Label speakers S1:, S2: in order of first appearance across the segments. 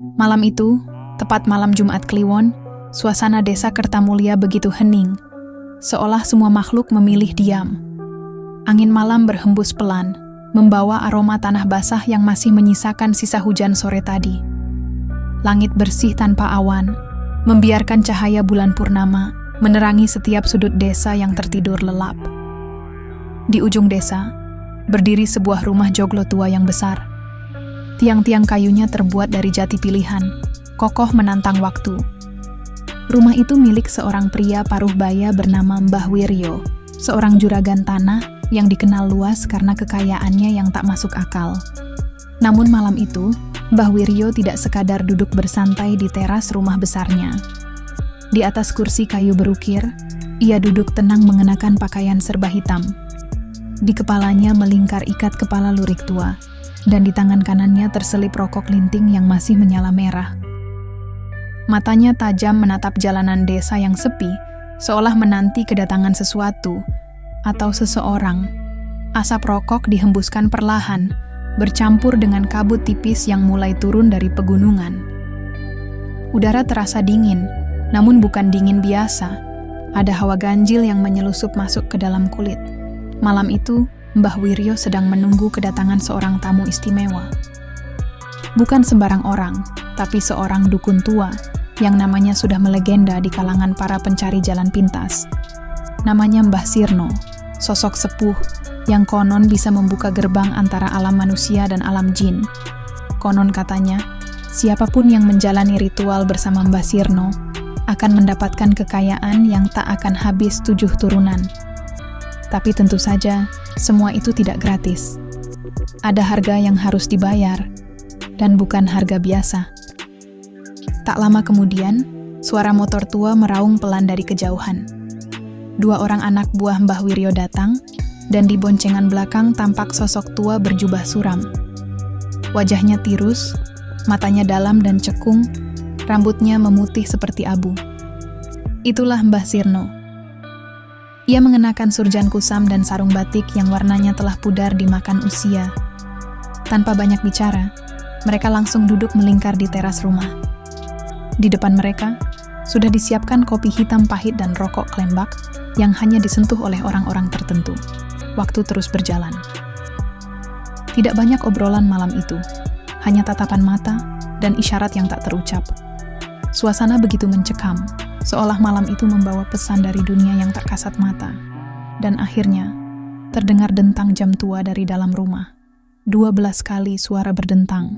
S1: Malam itu, tepat malam Jumat Kliwon, suasana desa Kertamulia begitu hening, seolah semua makhluk memilih diam. Angin malam berhembus pelan, membawa aroma tanah basah yang masih menyisakan sisa hujan sore tadi. Langit bersih tanpa awan, membiarkan cahaya bulan purnama menerangi setiap sudut desa yang tertidur lelap. Di ujung desa, berdiri sebuah rumah joglo tua yang besar. Tiang-tiang kayunya terbuat dari jati pilihan, kokoh menantang waktu. Rumah itu milik seorang pria paruh baya bernama Mbah Wiryo, seorang juragan tanah yang dikenal luas karena kekayaannya yang tak masuk akal. Namun malam itu, Mbah Wiryo tidak sekadar duduk bersantai di teras rumah besarnya. Di atas kursi kayu berukir, ia duduk tenang mengenakan pakaian serba hitam. Di kepalanya melingkar ikat kepala lurik tua, dan di tangan kanannya terselip rokok linting yang masih menyala merah. Matanya tajam menatap jalanan desa yang sepi, seolah menanti kedatangan sesuatu atau seseorang. Asap rokok dihembuskan perlahan, bercampur dengan kabut tipis yang mulai turun dari pegunungan. Udara terasa dingin, namun bukan dingin biasa. Ada hawa ganjil yang menyelusup masuk ke dalam kulit. Malam itu, Mbah Wiryo sedang menunggu kedatangan seorang tamu istimewa. Bukan sembarang orang, tapi seorang dukun tua yang namanya sudah melegenda di kalangan para pencari jalan pintas. Namanya Mbah Sirno, sosok sepuh yang konon bisa membuka gerbang antara alam manusia dan alam jin. Konon katanya, siapapun yang menjalani ritual bersama Mbah Sirno akan mendapatkan kekayaan yang tak akan habis 7 turunan. Tapi tentu saja, semua itu tidak gratis. Ada harga yang harus dibayar, dan bukan harga biasa. Tak lama kemudian, suara motor tua meraung pelan dari kejauhan. 2 orang anak buah Mbah Wiryo datang, dan di boncengan belakang tampak sosok tua berjubah suram. Wajahnya tirus, matanya dalam dan cekung, rambutnya memutih seperti abu. Itulah Mbah Sirno. Ia mengenakan surjan kusam dan sarung batik yang warnanya telah pudar dimakan usia. Tanpa banyak bicara, mereka langsung duduk melingkar di teras rumah. Di depan mereka, sudah disiapkan kopi hitam pahit dan rokok klembak yang hanya disentuh oleh orang-orang tertentu. Waktu terus berjalan. Tidak banyak obrolan malam itu, hanya tatapan mata dan isyarat yang tak terucap. Suasana begitu mencekam, seolah malam itu membawa pesan dari dunia yang tak kasat mata. Dan akhirnya, terdengar dentang jam tua dari dalam rumah. 12 kali suara berdentang,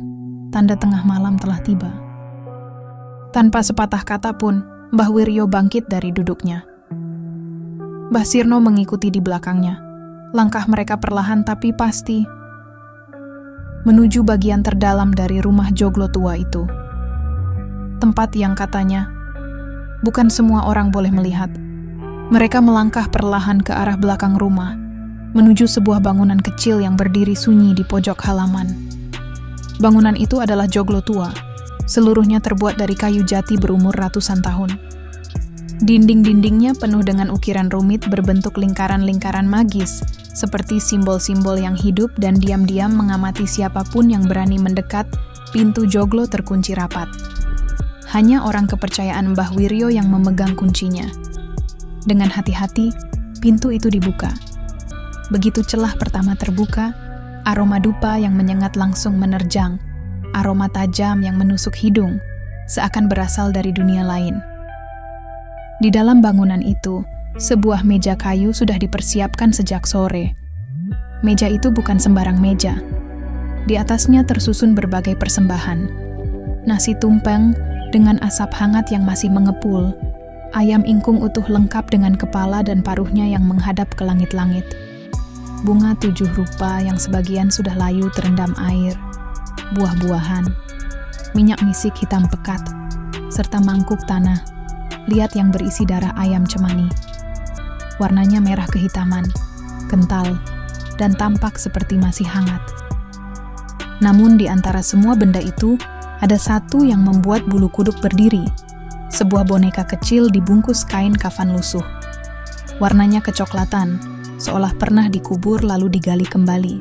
S1: tanda tengah malam telah tiba. Tanpa sepatah kata pun, Mbah Wiryo bangkit dari duduknya. Mbah Sirno mengikuti di belakangnya. Langkah mereka perlahan tapi pasti, menuju bagian terdalam dari rumah joglo tua itu. Tempat yang katanya, bukan semua orang boleh melihat. Mereka melangkah perlahan ke arah belakang rumah, menuju sebuah bangunan kecil yang berdiri sunyi di pojok halaman. Bangunan itu adalah joglo tua, seluruhnya terbuat dari kayu jati berumur ratusan tahun. Dinding-dindingnya penuh dengan ukiran rumit berbentuk lingkaran-lingkaran magis, seperti simbol-simbol yang hidup dan diam-diam mengamati siapapun yang berani mendekat. Pintu joglo terkunci rapat. Hanya orang kepercayaan Mbah Wiryo yang memegang kuncinya. Dengan hati-hati, pintu itu dibuka. Begitu celah pertama terbuka, aroma dupa yang menyengat langsung menerjang. Aroma tajam yang menusuk hidung, seakan berasal dari dunia lain. Di dalam bangunan itu, sebuah meja kayu sudah dipersiapkan sejak sore. Meja itu bukan sembarang meja. Di atasnya tersusun berbagai persembahan. Nasi tumpeng dengan asap hangat yang masih mengepul, ayam ingkung utuh lengkap dengan kepala dan paruhnya yang menghadap ke langit-langit, bunga 7 rupa yang sebagian sudah layu terendam air, buah-buahan, minyak misik hitam pekat, serta mangkuk tanah, liat yang berisi darah ayam cemani. Warnanya merah kehitaman, kental, dan tampak seperti masih hangat. Namun di antara semua benda itu, ada satu yang membuat bulu kuduk berdiri, sebuah boneka kecil dibungkus kain kafan lusuh. Warnanya kecoklatan, seolah pernah dikubur lalu digali kembali.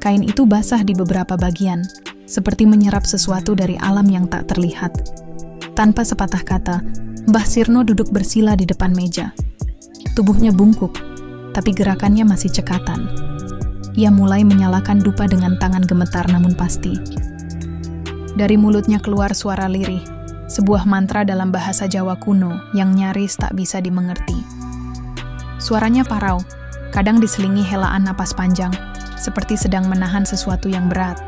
S1: Kain itu basah di beberapa bagian, seperti menyerap sesuatu dari alam yang tak terlihat. Tanpa sepatah kata, Mbah Sirno duduk bersila di depan meja. Tubuhnya bungkuk, tapi gerakannya masih cekatan. Ia mulai menyalakan dupa dengan tangan gemetar namun pasti. Dari mulutnya keluar suara lirih, sebuah mantra dalam bahasa Jawa kuno yang nyaris tak bisa dimengerti. Suaranya parau, kadang diselingi helaan napas panjang, seperti sedang menahan sesuatu yang berat.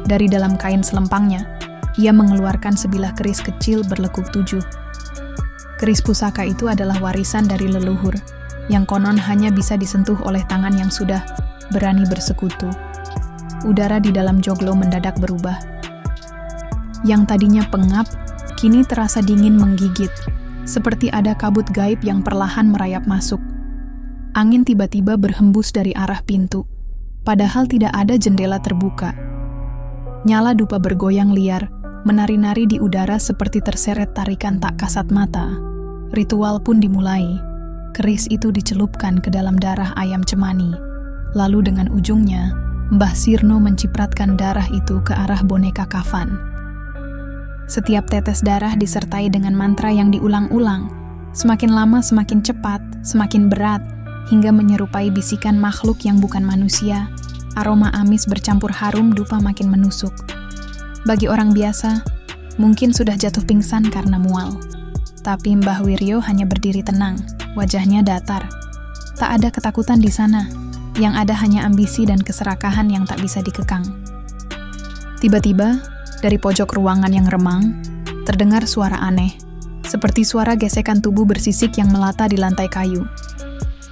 S1: Dari dalam kain selempangnya, ia mengeluarkan sebilah keris kecil berlekuk 7. Keris pusaka itu adalah warisan dari leluhur, yang konon hanya bisa disentuh oleh tangan yang sudah berani bersekutu. Udara di dalam joglo mendadak berubah. Yang tadinya pengap, kini terasa dingin menggigit, seperti ada kabut gaib yang perlahan merayap masuk. Angin tiba-tiba berhembus dari arah pintu, padahal tidak ada jendela terbuka. Nyala dupa bergoyang liar, menari-nari di udara seperti terseret tarikan tak kasat mata. Ritual pun dimulai. Keris itu dicelupkan ke dalam darah ayam cemani. Lalu dengan ujungnya, Mbah Sirno mencipratkan darah itu ke arah boneka kafan. Setiap tetes darah disertai dengan mantra yang diulang-ulang. Semakin lama semakin cepat, semakin berat, hingga menyerupai bisikan makhluk yang bukan manusia. Aroma amis bercampur harum dupa makin menusuk. Bagi orang biasa, mungkin sudah jatuh pingsan karena mual. Tapi Mbah Wiryo hanya berdiri tenang, wajahnya datar. Tak ada ketakutan di sana, yang ada hanya ambisi dan keserakahan yang tak bisa dikekang. Tiba-tiba, dari pojok ruangan yang remang, terdengar suara aneh, seperti suara gesekan tubuh bersisik yang melata di lantai kayu.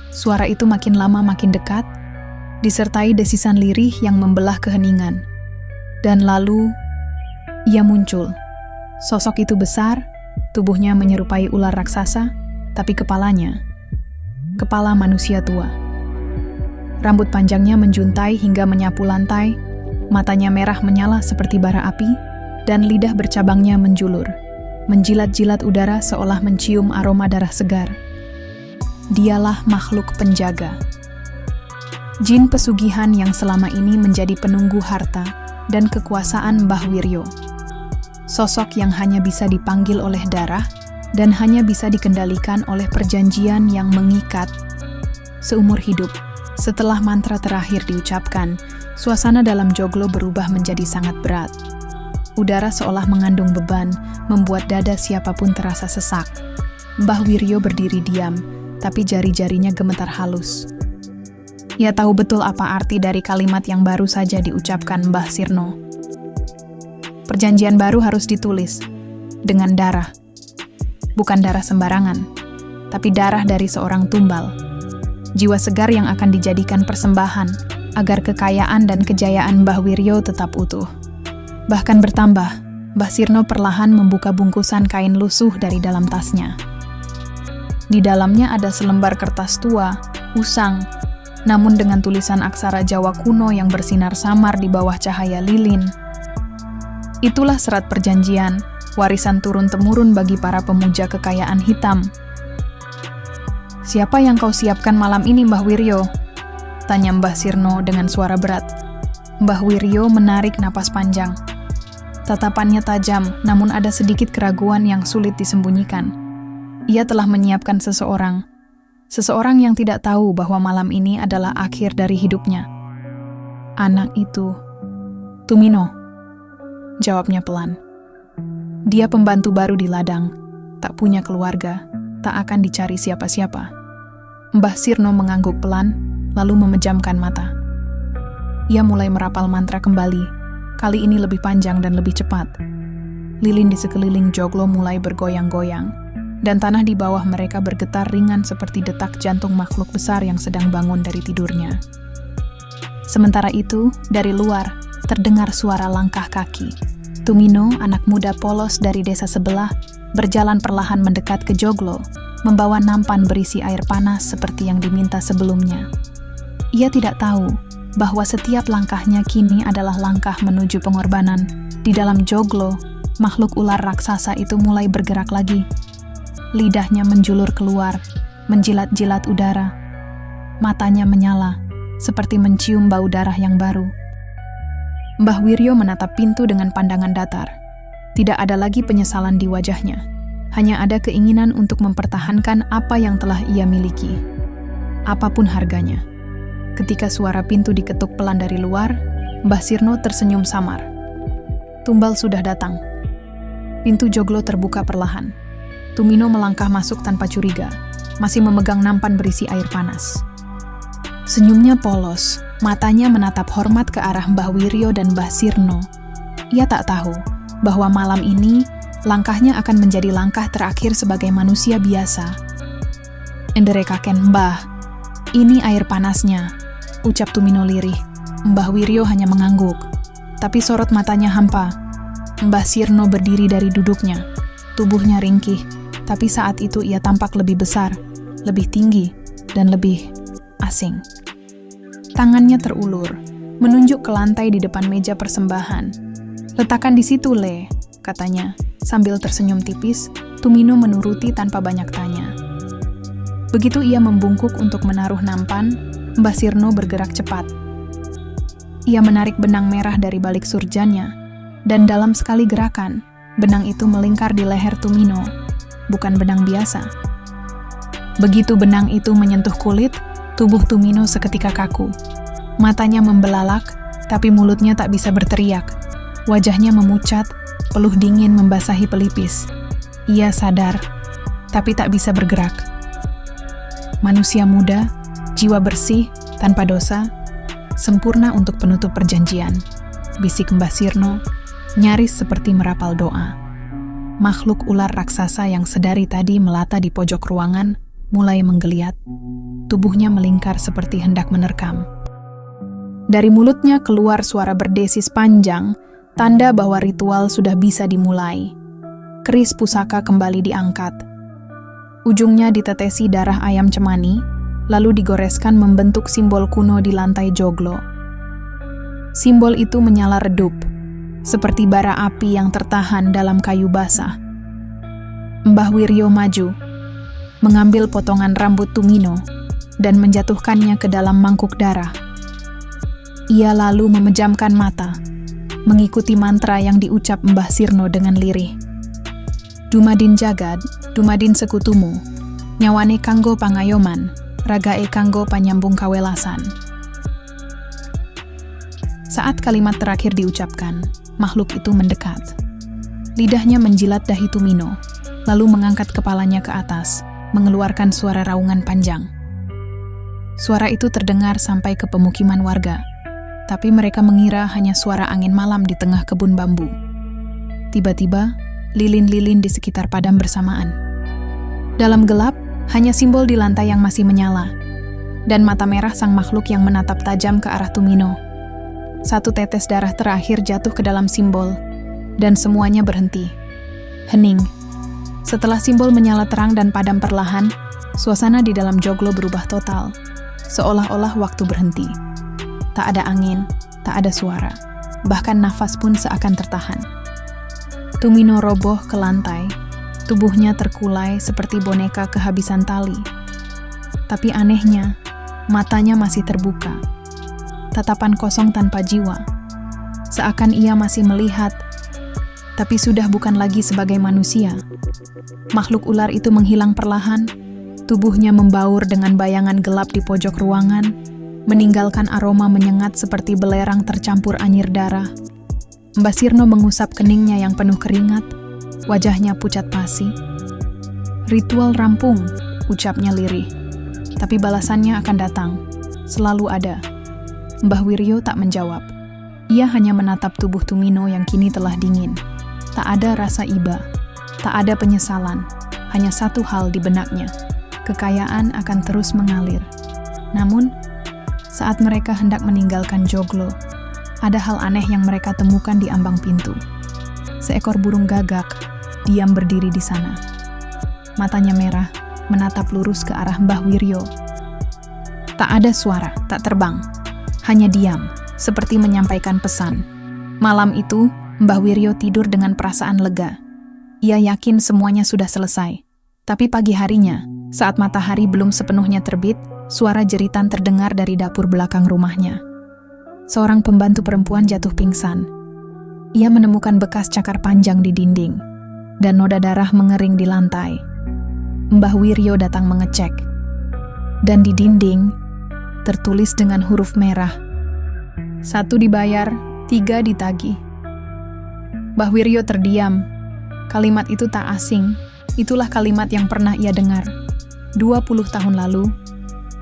S1: Suara itu makin lama makin dekat, disertai desisan lirih yang membelah keheningan. Dan lalu, ia muncul. Sosok itu besar, tubuhnya menyerupai ular raksasa, tapi kepalanya, kepala manusia tua. Rambut panjangnya menjuntai hingga menyapu lantai, matanya merah menyala seperti bara api, dan lidah bercabangnya menjulur, menjilat-jilat udara seolah mencium aroma darah segar. Dialah makhluk penjaga. Jin pesugihan yang selama ini menjadi penunggu harta dan kekuasaan Mbah Wiryo. Sosok yang hanya bisa dipanggil oleh darah dan hanya bisa dikendalikan oleh perjanjian yang mengikat seumur hidup. Setelah mantra terakhir diucapkan, suasana dalam joglo berubah menjadi sangat berat. Udara seolah mengandung beban, membuat dada siapapun terasa sesak. Mbah Wiryo berdiri diam, tapi jari-jarinya gemetar halus. Ia tahu betul apa arti dari kalimat yang baru saja diucapkan Mbah Sirno. Perjanjian baru harus ditulis dengan darah. Bukan darah sembarangan, tapi darah dari seorang tumbal. Jiwa segar yang akan dijadikan persembahan agar kekayaan dan kejayaan Mbah Wiryo tetap utuh. Bahkan bertambah, Mbah Sirno perlahan membuka bungkusan kain lusuh dari dalam tasnya. Di dalamnya ada selembar kertas tua, usang, namun dengan tulisan aksara Jawa kuno yang bersinar samar di bawah cahaya lilin. Itulah serat perjanjian, warisan turun-temurun bagi para pemuja kekayaan hitam. "Siapa yang kau siapkan malam ini, Mbah Wiryo?" tanya Mbah Sirno dengan suara berat. Mbah Wiryo menarik napas panjang. Tatapannya tajam, namun ada sedikit keraguan yang sulit disembunyikan. Ia telah menyiapkan seseorang yang tidak tahu bahwa malam ini adalah akhir dari hidupnya. Anak itu, Tumino, jawabnya pelan. Dia pembantu baru di ladang, tak punya keluarga, tak akan dicari siapa-siapa. Mbah Sirno mengangguk pelan, lalu memejamkan mata. Ia mulai merapal mantra kembali, kali ini lebih panjang dan lebih cepat. Lilin di sekeliling joglo mulai bergoyang-goyang, dan tanah di bawah mereka bergetar ringan seperti detak jantung makhluk besar yang sedang bangun dari tidurnya. Sementara itu, dari luar, terdengar suara langkah kaki. Tumino, anak muda polos dari desa sebelah, berjalan perlahan mendekat ke joglo, membawa nampan berisi air panas seperti yang diminta sebelumnya. Ia tidak tahu bahwa setiap langkahnya kini adalah langkah menuju pengorbanan. Di dalam joglo, makhluk ular raksasa itu mulai bergerak lagi. Lidahnya menjulur keluar, menjilat-jilat udara. Matanya menyala, seperti mencium bau darah yang baru. Mbah Wiryo menatap pintu dengan pandangan datar. Tidak ada lagi penyesalan di wajahnya. Hanya ada keinginan untuk mempertahankan apa yang telah ia miliki. Apapun harganya. Ketika suara pintu diketuk pelan dari luar, Mbah Sirno tersenyum samar. Tumbal sudah datang. Pintu joglo terbuka perlahan. Tumino melangkah masuk tanpa curiga, masih memegang nampan berisi air panas. Senyumnya polos, matanya menatap hormat ke arah Mbah Wiryo dan Mbah Sirno. Ia tak tahu bahwa malam ini langkahnya akan menjadi langkah terakhir sebagai manusia biasa. "Endere kaken, Mbah. Ini air panasnya," ucap Tumino lirih. Mbah Wiryo hanya mengangguk, tapi sorot matanya hampa. Mbah Sirno berdiri dari duduknya. Tubuhnya ringkih, tapi saat itu ia tampak lebih besar, lebih tinggi, dan lebih asing. Tangannya terulur, menunjuk ke lantai di depan meja persembahan. "Letakkan di situ, Le," katanya. Sambil tersenyum tipis, Tumino menuruti tanpa banyak tanya. Begitu ia membungkuk untuk menaruh nampan, Mbah Sirno bergerak cepat. Ia menarik benang merah dari balik surjannya, dan dalam sekali gerakan, benang itu melingkar di leher Tumino, bukan benang biasa. Begitu benang itu menyentuh kulit, tubuh Tumino seketika kaku. Matanya membelalak, tapi mulutnya tak bisa berteriak. Wajahnya memucat, peluh dingin membasahi pelipis. Ia sadar, tapi tak bisa bergerak. Manusia muda, jiwa bersih, tanpa dosa, sempurna untuk penutup perjanjian, bisik Mbah Sirno, nyaris seperti merapal doa. Makhluk ular raksasa yang sedari tadi melata di pojok ruangan mulai menggeliat. Tubuhnya melingkar seperti hendak menerkam. Dari mulutnya keluar suara berdesis panjang, tanda bahwa ritual sudah bisa dimulai. Keris pusaka kembali diangkat. Ujungnya ditetesi darah ayam cemani, lalu digoreskan membentuk simbol kuno di lantai joglo. Simbol itu menyala redup, seperti bara api yang tertahan dalam kayu basah. Mbah Wiryo maju, mengambil potongan rambut Tumino, dan menjatuhkannya ke dalam mangkuk darah. Ia lalu memejamkan mata, mengikuti mantra yang diucap Mbah Sirno dengan lirih. "Dumadin jagad, dumadin sekutumu, nyawane kanggo pangayoman, ragae kanggo panyambung kawelasan." Saat kalimat terakhir diucapkan, makhluk itu mendekat. Lidahnya menjilat dahi Tumino, lalu mengangkat kepalanya ke atas, mengeluarkan suara raungan panjang. Suara itu terdengar sampai ke pemukiman warga, tapi mereka mengira hanya suara angin malam di tengah kebun bambu. Tiba-tiba, lilin-lilin di sekitar padam bersamaan. Dalam gelap, hanya simbol di lantai yang masih menyala, dan mata merah sang makhluk yang menatap tajam ke arah Tumino. Satu tetes darah terakhir jatuh ke dalam simbol, dan semuanya berhenti. Hening. Setelah simbol menyala terang dan padam perlahan, suasana di dalam joglo berubah total, seolah-olah waktu berhenti. Tak ada angin, tak ada suara, bahkan nafas pun seakan tertahan. Tumino roboh ke lantai, tubuhnya terkulai seperti boneka kehabisan tali. Tapi anehnya, matanya masih terbuka. Tatapan kosong tanpa jiwa. Seakan ia masih melihat, tapi sudah bukan lagi sebagai manusia. Makhluk ular itu menghilang perlahan, tubuhnya membaur dengan bayangan gelap di pojok ruangan, meninggalkan aroma menyengat seperti belerang tercampur anyir darah. Mbah Sirno mengusap keningnya yang penuh keringat, wajahnya pucat pasi. "Ritual rampung," ucapnya lirih. Tapi balasannya akan datang, selalu ada. Mbah Wiryo tak menjawab. Ia hanya menatap tubuh Tumino yang kini telah dingin. Tak ada rasa iba, tak ada penyesalan, hanya satu hal di benaknya. Kekayaan akan terus mengalir. Namun, saat mereka hendak meninggalkan joglo, ada hal aneh yang mereka temukan di ambang pintu. Seekor burung gagak diam berdiri di sana. Matanya merah, menatap lurus ke arah Mbah Wiryo. Tak ada suara, tak terbang. Hanya diam, seperti menyampaikan pesan. Malam itu, Mbah Wiryo tidur dengan perasaan lega. Ia yakin semuanya sudah selesai. Tapi pagi harinya, saat matahari belum sepenuhnya terbit, suara jeritan terdengar dari dapur belakang rumahnya. seorang pembantu perempuan jatuh pingsan. Ia menemukan bekas cakar panjang di dinding, dan noda darah mengering di lantai. Mbah Wiryo datang mengecek, dan di dinding tertulis dengan huruf merah, 1 dibayar, 3 ditagih. Mbah Wiryo terdiam. Kalimat itu tak asing, itulah kalimat yang pernah ia dengar 20 tahun lalu,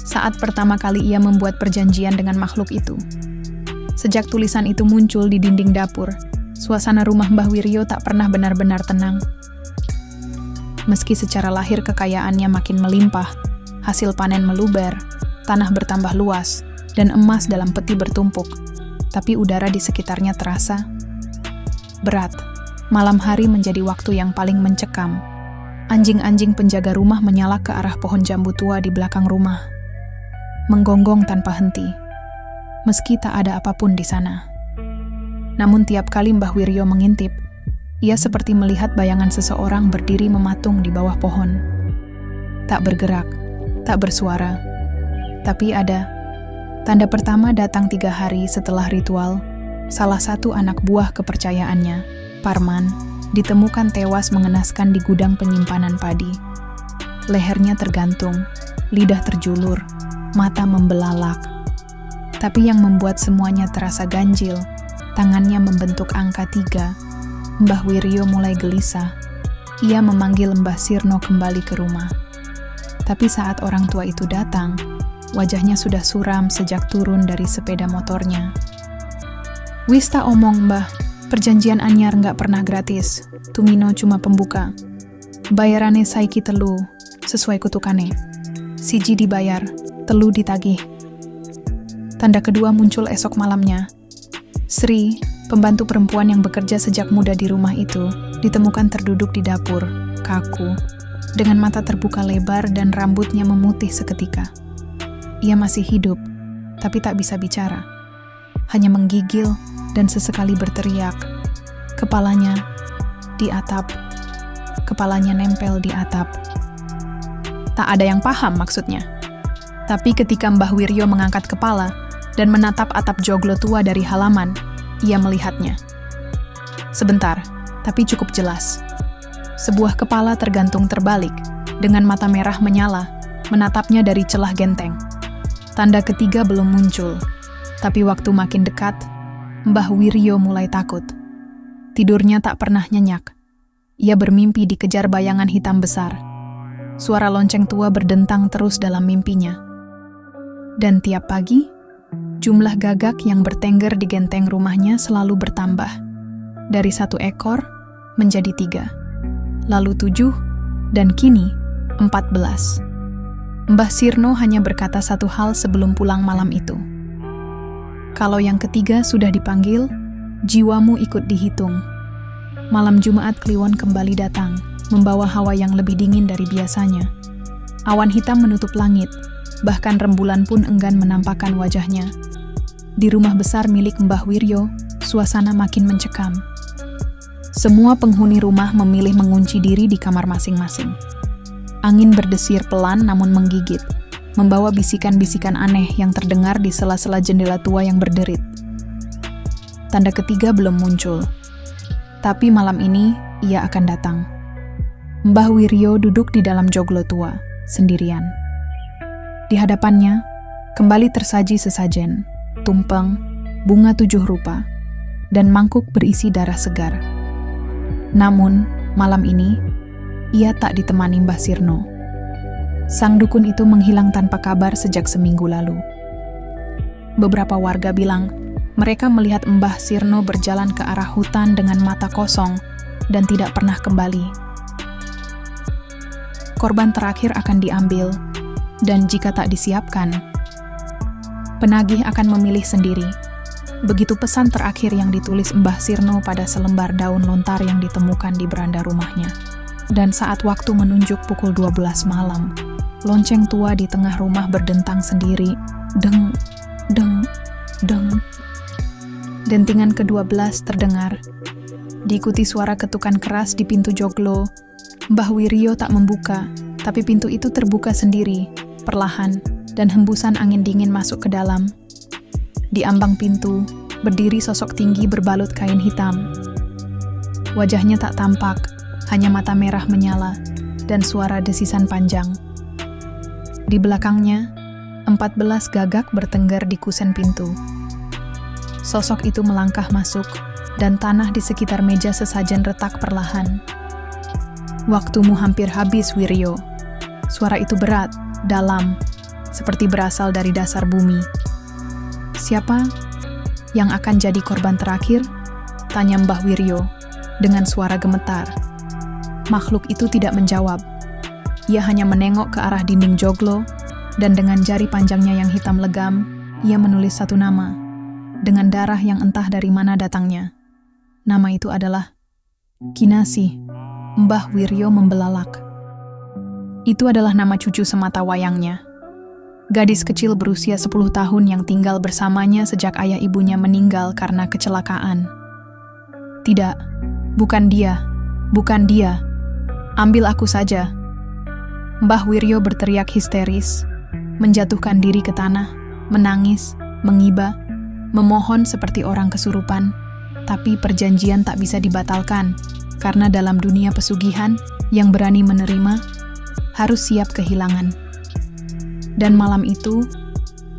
S1: saat pertama kali ia membuat perjanjian dengan makhluk itu. Sejak tulisan itu muncul di dinding dapur, suasana rumah Mbah Wiryo tak pernah benar-benar tenang. Meski secara lahir kekayaannya makin melimpah, hasil panen meluber, tanah bertambah luas, dan emas dalam peti bertumpuk, tapi udara di sekitarnya terasa berat. Malam hari menjadi waktu yang paling mencekam. Anjing-anjing penjaga rumah menyala ke arah pohon jambu tua di belakang rumah, menggonggong tanpa henti, meski tak ada apapun di sana. Namun tiap kali Mbah Wiryo mengintip, ia seperti melihat bayangan seseorang berdiri mematung di bawah pohon. Tak bergerak, tak bersuara, tapi ada. Tanda pertama datang 3 hari setelah ritual. Salah satu anak buah kepercayaannya, Parman, ditemukan tewas mengenaskan di gudang penyimpanan padi. Lehernya tergantung, lidah terjulur, mata membelalak. Tapi yang membuat semuanya terasa ganjil, tangannya membentuk angka 3. Mbah Wiryo mulai gelisah. Ia memanggil Mbah Sirno kembali ke rumah. Tapi saat orang tua itu datang, wajahnya sudah suram sejak turun dari sepeda motornya. "Wis tak omong, Mbah. Perjanjian anyar nggak pernah gratis. Tumino cuma pembuka. Bayarane saiki 3, sesuai kutukane. 1 dibayar, 3 ditagih." Tanda kedua muncul esok malamnya. Sri, pembantu perempuan yang bekerja sejak muda di rumah itu, ditemukan terduduk di dapur, kaku, dengan mata terbuka lebar dan rambutnya memutih seketika. Ia masih hidup, tapi tak bisa bicara. Hanya menggigil dan sesekali berteriak. Kepalanya di atap. Kepalanya nempel di atap. Tak ada yang paham maksudnya. Tapi ketika Mbah Wiryo mengangkat kepala dan menatap atap joglo tua dari halaman, ia melihatnya. Sebentar, tapi cukup jelas. Sebuah kepala tergantung terbalik, dengan mata merah menyala, menatapnya dari celah genteng. Tanda ketiga belum muncul, tapi waktu makin dekat, Mbah Wiryo mulai takut. Tidurnya tak pernah nyenyak. Ia bermimpi dikejar bayangan hitam besar. Suara lonceng tua berdentang terus dalam mimpinya. Dan tiap pagi, jumlah gagak yang bertengger di genteng rumahnya selalu bertambah. Dari 1 ekor menjadi 3, lalu 7, dan kini 14. Mbah Sirno hanya berkata satu hal sebelum pulang malam itu. "Kalau yang ketiga sudah dipanggil, jiwamu ikut dihitung." Malam Jumat Kliwon kembali datang, membawa hawa yang lebih dingin dari biasanya. Awan hitam menutup langit, bahkan rembulan pun enggan menampakkan wajahnya. Di rumah besar milik Mbah Wiryo, suasana makin mencekam. Semua penghuni rumah memilih mengunci diri di kamar masing-masing. Angin berdesir pelan namun menggigit, membawa bisikan-bisikan aneh yang terdengar di sela-sela jendela tua yang berderit. Tanda ketiga belum muncul, tapi malam ini ia akan datang. Mbah Wiryo duduk di dalam joglo tua, sendirian. Di hadapannya, kembali tersaji sesajen, tumpeng, bunga 7 rupa, dan mangkuk berisi darah segar. Namun, malam ini, ia tak ditemani Mbah Sirno. Sang dukun itu menghilang tanpa kabar sejak seminggu lalu. Beberapa warga bilang, mereka melihat Mbah Sirno berjalan ke arah hutan dengan mata kosong dan tidak pernah kembali. Korban terakhir akan diambil, dan jika tak disiapkan, penagih akan memilih sendiri. Begitu pesan terakhir yang ditulis Mbah Sirno pada selembar daun lontar yang ditemukan di beranda rumahnya. Dan saat waktu menunjuk pukul 12 malam, lonceng tua di tengah rumah berdentang sendiri. Deng, deng, deng. Dentingan ke-12 terdengar. Diikuti suara ketukan keras di pintu joglo. Mbah Wiryo tak membuka, tapi pintu itu terbuka sendiri, perlahan, dan hembusan angin dingin masuk ke dalam. Di ambang pintu, berdiri sosok tinggi berbalut kain hitam. Wajahnya tak tampak, hanya mata merah menyala, dan suara desisan panjang. Di belakangnya, 14 gagak bertengger di kusen pintu. Sosok itu melangkah masuk, dan tanah di sekitar meja sesajen retak perlahan. "Waktumu hampir habis, Wiryo." Suara itu berat, dalam, seperti berasal dari dasar bumi. "Siapa yang akan jadi korban terakhir?" tanya Mbah Wiryo dengan suara gemetar. Makhluk itu tidak menjawab. Ia hanya menengok ke arah dinding joglo, dan dengan jari panjangnya yang hitam legam, ia menulis satu nama, dengan darah yang entah dari mana datangnya. Nama itu adalah Kinasih. Mbah Wiryo membelalak. Itu adalah nama cucu semata wayangnya. Gadis kecil berusia 10 tahun yang tinggal bersamanya sejak ayah ibunya meninggal karena kecelakaan. "Tidak, bukan dia, bukan dia. Ambil aku saja." Mbah Wiryo berteriak histeris, menjatuhkan diri ke tanah, menangis, mengiba, memohon seperti orang kesurupan, tapi perjanjian tak bisa dibatalkan, karena dalam dunia pesugihan, yang berani menerima, harus siap kehilangan. Dan malam itu,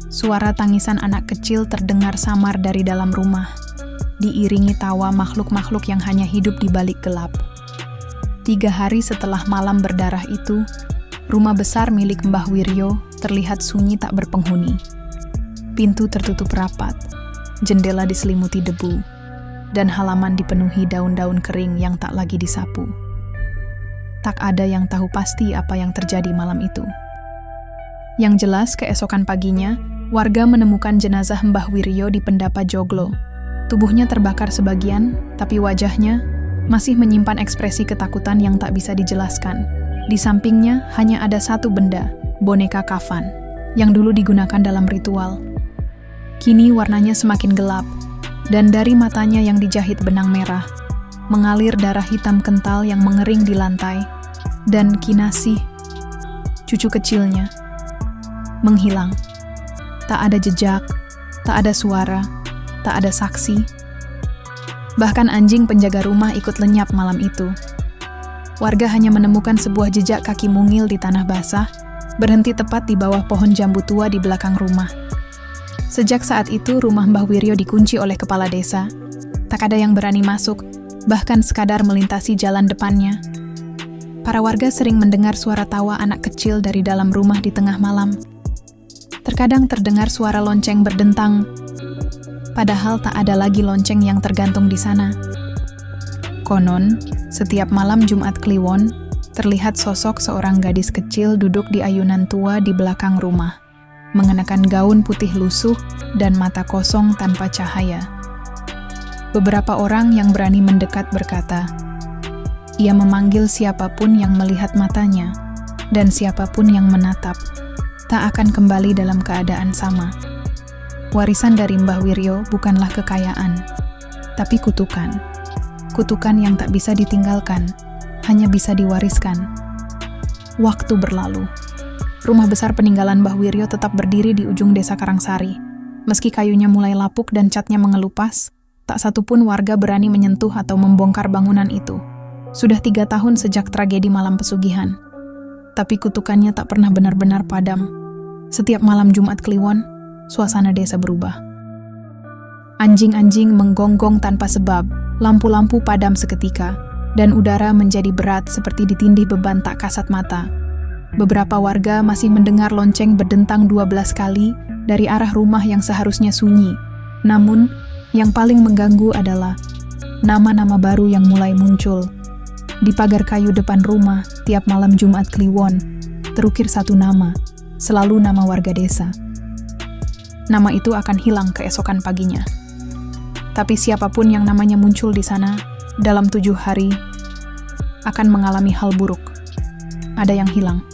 S1: suara tangisan anak kecil terdengar samar dari dalam rumah, diiringi tawa makhluk-makhluk yang hanya hidup di balik gelap. 3 hari setelah malam berdarah itu, rumah besar milik Mbah Wiryo terlihat sunyi tak berpenghuni. Pintu tertutup rapat, jendela diselimuti debu, dan halaman dipenuhi daun-daun kering yang tak lagi disapu. Tak ada yang tahu pasti apa yang terjadi malam itu. Yang jelas, keesokan paginya, warga menemukan jenazah Mbah Wiryo di pendapa joglo. Tubuhnya terbakar sebagian, tapi wajahnya masih menyimpan ekspresi ketakutan yang tak bisa dijelaskan. Di sampingnya hanya ada satu benda, boneka kafan, yang dulu digunakan dalam ritual. Kini warnanya semakin gelap, dan dari matanya yang dijahit benang merah, mengalir darah hitam kental yang mengering di lantai, dan Kinasih, cucu kecilnya, menghilang. Tak ada jejak, tak ada suara, tak ada saksi. Bahkan anjing penjaga rumah ikut lenyap malam itu. Warga hanya menemukan sebuah jejak kaki mungil di tanah basah, berhenti tepat di bawah pohon jambu tua di belakang rumah. Sejak saat itu, rumah Mbah Wiryo dikunci oleh kepala desa. Tak ada yang berani masuk, bahkan sekadar melintasi jalan depannya. Para warga sering mendengar suara tawa anak kecil dari dalam rumah di tengah malam. Terkadang terdengar suara lonceng berdentang, padahal tak ada lagi lonceng yang tergantung di sana. Konon, setiap malam Jumat Kliwon, terlihat sosok seorang gadis kecil duduk di ayunan tua di belakang rumah, mengenakan gaun putih lusuh dan mata kosong tanpa cahaya. Beberapa orang yang berani mendekat berkata, ia memanggil siapapun yang melihat matanya, dan siapapun yang menatap, tak akan kembali dalam keadaan sama. Warisan dari Mbah Wiryo bukanlah kekayaan, tapi kutukan. Kutukan yang tak bisa ditinggalkan, hanya bisa diwariskan. Waktu berlalu. Rumah besar peninggalan Mbah Wiryo tetap berdiri di ujung desa Karangsari. Meski kayunya mulai lapuk dan catnya mengelupas, tak satupun warga berani menyentuh atau membongkar bangunan itu. Sudah 3 tahun sejak tragedi malam pesugihan. Tapi kutukannya tak pernah benar-benar padam. Setiap malam Jumat Kliwon, suasana desa berubah. Anjing-anjing menggonggong tanpa sebab, lampu-lampu padam seketika, dan udara menjadi berat seperti ditindih beban tak kasat mata. Beberapa warga masih mendengar lonceng berdentang 12 kali dari arah rumah yang seharusnya sunyi. Namun, yang paling mengganggu adalah nama-nama baru yang mulai muncul. Di pagar kayu depan rumah, tiap malam Jumat Kliwon, terukir satu nama, selalu nama warga desa. Nama itu akan hilang keesokan paginya. Tapi siapapun yang namanya muncul di sana, dalam 7 hari, akan mengalami hal buruk. Ada yang hilang.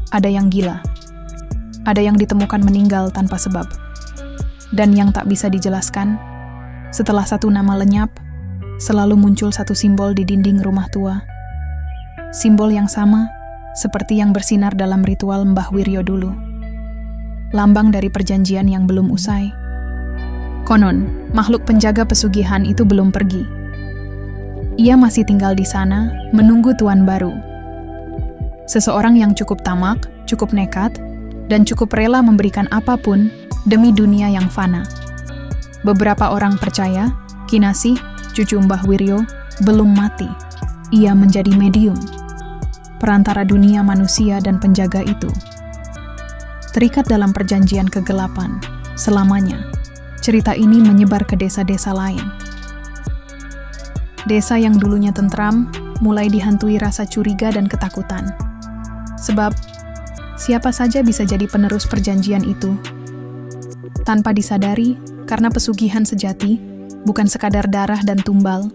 S1: Ada yang gila, ada yang ditemukan meninggal tanpa sebab, dan yang tak bisa dijelaskan, setelah satu nama lenyap, selalu muncul satu simbol di dinding rumah tua. Simbol yang sama, seperti yang bersinar dalam ritual Mbah Wiryo dulu. Lambang dari perjanjian yang belum usai. Konon, makhluk penjaga pesugihan itu belum pergi. Ia masih tinggal di sana, menunggu tuan baru. Seseorang yang cukup tamak, cukup nekat, dan cukup rela memberikan apapun demi dunia yang fana. Beberapa orang percaya, Kinasih, cucu Mbah Wiryo, belum mati. Ia menjadi medium, perantara dunia manusia dan penjaga itu. Terikat dalam perjanjian kegelapan, selamanya, cerita ini menyebar ke desa-desa lain. Desa yang dulunya tentram, mulai dihantui rasa curiga dan ketakutan. Sebab, siapa saja bisa jadi penerus perjanjian itu. Tanpa disadari, karena pesugihan sejati, bukan sekadar darah dan tumbal,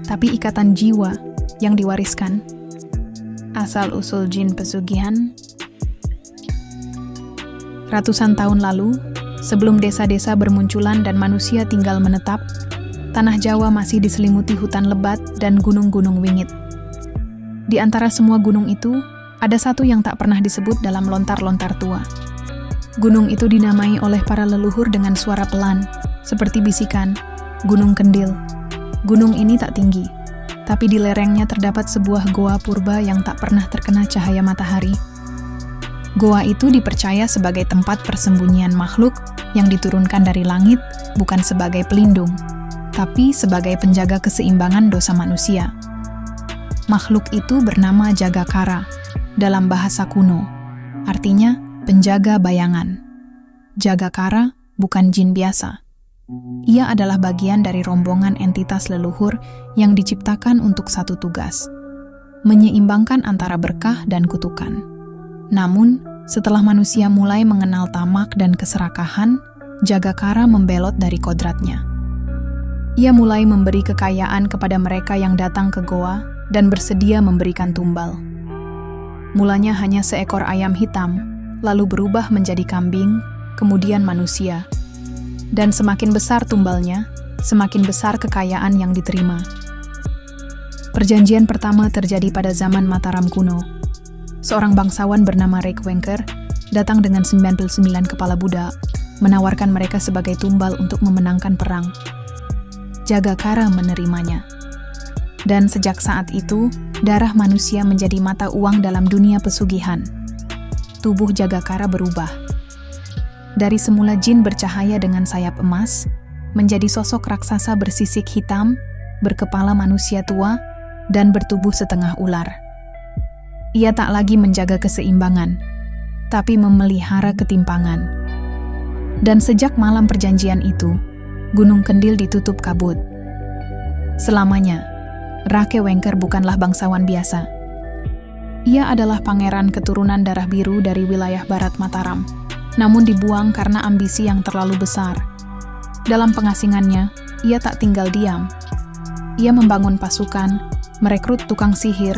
S1: tapi ikatan jiwa yang diwariskan. Asal-usul jin pesugihan. Ratusan tahun lalu, sebelum desa-desa bermunculan dan manusia tinggal menetap, tanah Jawa masih diselimuti hutan lebat dan gunung-gunung wingit. Di antara semua gunung itu, ada satu yang tak pernah disebut dalam lontar-lontar tua. Gunung itu dinamai oleh para leluhur dengan suara pelan, seperti bisikan, Gunung Kendil. Gunung ini tak tinggi, tapi di lerengnya terdapat sebuah goa purba yang tak pernah terkena cahaya matahari. Goa itu dipercaya sebagai tempat persembunyian makhluk yang diturunkan dari langit, bukan sebagai pelindung, tapi sebagai penjaga keseimbangan dosa manusia. Makhluk itu bernama Jagakara, dalam bahasa kuno, artinya penjaga bayangan. Jagakara bukan jin biasa. Ia adalah bagian dari rombongan entitas leluhur yang diciptakan untuk satu tugas, menyeimbangkan antara berkah dan kutukan. Namun, setelah manusia mulai mengenal tamak dan keserakahan, Jagakara membelot dari kodratnya. Ia mulai memberi kekayaan kepada mereka yang datang ke goa dan bersedia memberikan tumbal. Mulanya hanya seekor ayam hitam, lalu berubah menjadi kambing, kemudian manusia. Dan semakin besar tumbalnya, semakin besar kekayaan yang diterima. Perjanjian pertama terjadi pada zaman Mataram kuno. Seorang bangsawan bernama Rekwengker datang dengan 99 kepala budak, menawarkan mereka sebagai tumbal untuk memenangkan perang. Jagakara menerimanya. Dan sejak saat itu, darah manusia menjadi mata uang dalam dunia pesugihan. Tubuh Jagakara berubah. Dari semula jin bercahaya dengan sayap emas, menjadi sosok raksasa bersisik hitam, berkepala manusia tua, dan bertubuh setengah ular. Ia tak lagi menjaga keseimbangan, tapi memelihara ketimpangan. Dan sejak malam perjanjian itu, Gunung Kendil ditutup kabut. Selamanya, Rakewengker bukanlah bangsawan biasa. Ia adalah pangeran keturunan darah biru dari wilayah barat Mataram, namun dibuang karena ambisi yang terlalu besar. Dalam pengasingannya, ia tak tinggal diam. Ia membangun pasukan, merekrut tukang sihir,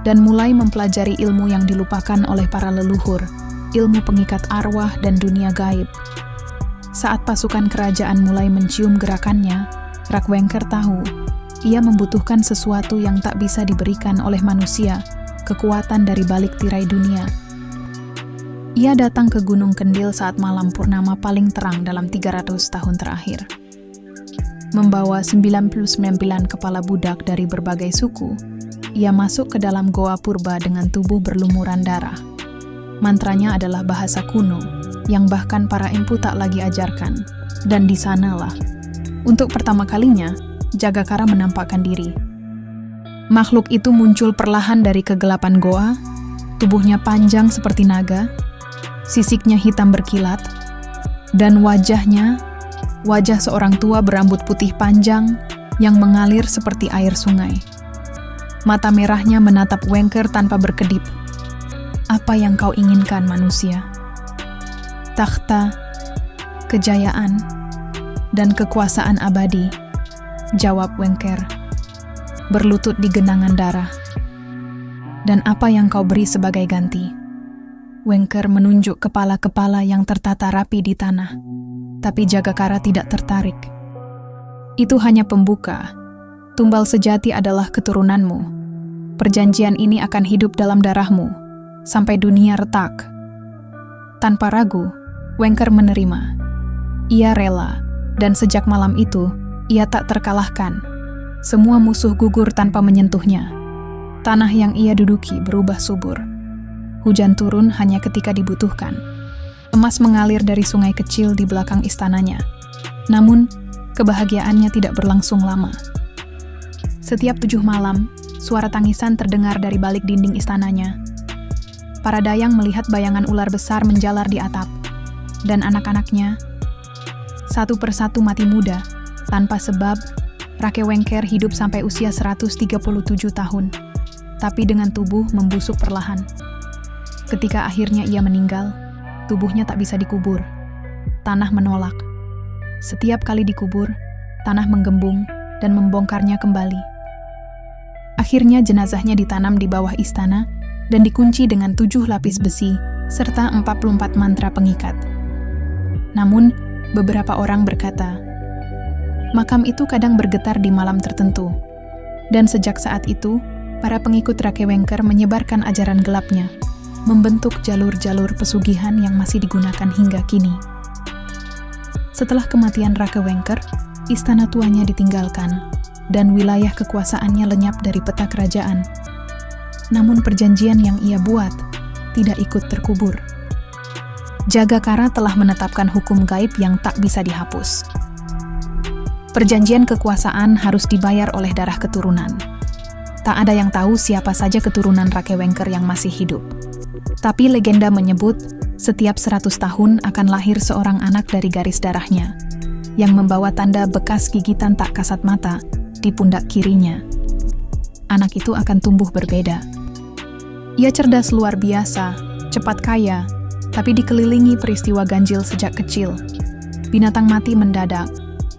S1: dan mulai mempelajari ilmu yang dilupakan oleh para leluhur, ilmu pengikat arwah dan dunia gaib. Saat pasukan kerajaan mulai mencium gerakannya, Rakewengker tahu, ia membutuhkan sesuatu yang tak bisa diberikan oleh manusia, kekuatan dari balik tirai dunia. Ia datang ke Gunung Kendil saat malam purnama paling terang dalam 300 tahun terakhir. Membawa 99 kepala budak dari berbagai suku, ia masuk ke dalam goa purba dengan tubuh berlumuran darah. Mantranya adalah bahasa kuno, yang bahkan para empu tak lagi ajarkan. Dan di sanalah, untuk pertama kalinya, Jagakara menampakkan diri. Makhluk itu muncul perlahan dari kegelapan goa, tubuhnya panjang seperti naga, sisiknya hitam berkilat, dan wajahnya, wajah seorang tua berambut putih panjang yang mengalir seperti air sungai. Mata merahnya menatap Wengker tanpa berkedip. Apa yang kau inginkan, manusia? Takhta, kejayaan, dan kekuasaan abadi, jawab Wengker, berlutut di genangan darah. Dan apa yang kau beri sebagai ganti? Wengker menunjuk kepala-kepala yang tertata rapi di tanah, tapi Jagakara tidak tertarik. Itu hanya pembuka. Tumbal sejati adalah keturunanmu. Perjanjian ini akan hidup dalam darahmu, sampai dunia retak. Tanpa ragu, Wengker menerima. Ia rela, Dan sejak malam itu, ia tak terkalahkan. Semua musuh gugur tanpa menyentuhnya. Tanah yang ia duduki berubah subur. Hujan turun hanya ketika dibutuhkan. Emas mengalir dari sungai kecil di belakang istananya. Namun, kebahagiaannya tidak berlangsung lama. Setiap 7 malam, suara tangisan terdengar dari balik dinding istananya. Para dayang melihat bayangan ular besar menjalar di atap, dan anak-anaknya satu persatu mati muda. Tanpa sebab, Rake Wengker hidup sampai usia 137 tahun, tapi dengan tubuh membusuk perlahan. Ketika akhirnya ia meninggal, tubuhnya tak bisa dikubur. Tanah menolak. Setiap kali dikubur, tanah menggembung dan membongkarnya kembali. Akhirnya jenazahnya ditanam di bawah istana dan dikunci dengan 7 lapis besi serta 44 mantra pengikat. Namun, beberapa orang berkata, makam itu kadang bergetar di malam tertentu. Dan sejak saat itu, para pengikut Rake Wengker menyebarkan ajaran gelapnya, membentuk jalur-jalur pesugihan yang masih digunakan hingga kini. Setelah kematian Rake Wengker, istana tuanya ditinggalkan, dan wilayah kekuasaannya lenyap dari peta kerajaan. Namun perjanjian yang ia buat tidak ikut terkubur. Jagakara telah menetapkan hukum gaib yang tak bisa dihapus. Perjanjian kekuasaan harus dibayar oleh darah keturunan. Tak ada yang tahu siapa saja keturunan Rake Wengker yang masih hidup. Tapi legenda menyebut setiap 100 tahun akan lahir seorang anak dari garis darahnya, yang membawa tanda bekas gigitan tak kasat mata di pundak kirinya. Anak itu akan tumbuh berbeda. Ia cerdas luar biasa, cepat kaya, tapi dikelilingi peristiwa ganjil sejak kecil. Binatang mati mendadak,